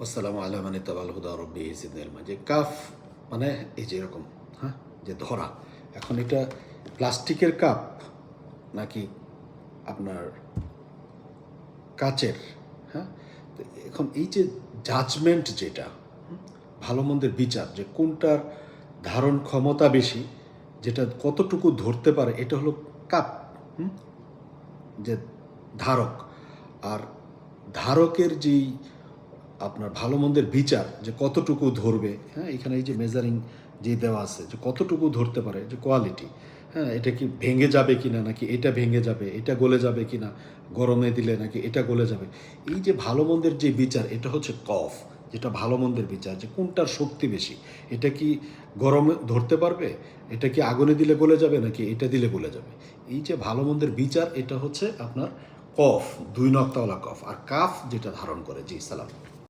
আসসালামু আলা মান ইত্তাবাল হুদা রব্বি জিদনিল ইলমা। যে কাফ মানে এই যে এরকম, হ্যাঁ, যে ধরা। এখন এটা প্লাস্টিকের কাপ নাকি আপনার কাচের, হ্যাঁ? তো এখন এই যে জাজমেন্ট যেটা, ভালো মন্দের বিচার যে কোনটার ধারণ ক্ষমতা বেশি, যেটা কতটুকু ধরতে পারে, এটা হলো কাপ, হুম? যে ধারক। আর ধারকের যেই আপনার ভালো মন্দের বিচার যে কতটুকু ধরবে, হ্যাঁ, এখানে এই যে মেজারিং যে দেওয়া আছে যে কতটুকু ধরতে পারে, যে কোয়ালিটি, হ্যাঁ, এটা কি ভেঙে যাবে কি না, নাকি এটা ভেঙে যাবে, এটা গলে যাবে কি না, গরমে দিলে নাকি এটা গলে যাবে। এই যে ভালো মন্দের যে বিচার, এটা হচ্ছে কফ, যেটা ভালো মন্দের বিচার যে কোনটার শক্তি বেশি, এটা কি গরমে ধরতে পারবে, এটা কি আগুনে দিলে গলে যাবে নাকি এটা দিলে গলে যাবে। এই যে ভালো মন্দের বিচার, এটা হচ্ছে আপনার কফ, দুই নক্তাওয়ালা কফ। আর কাফ যেটা ধারণ করে। জি সালাম।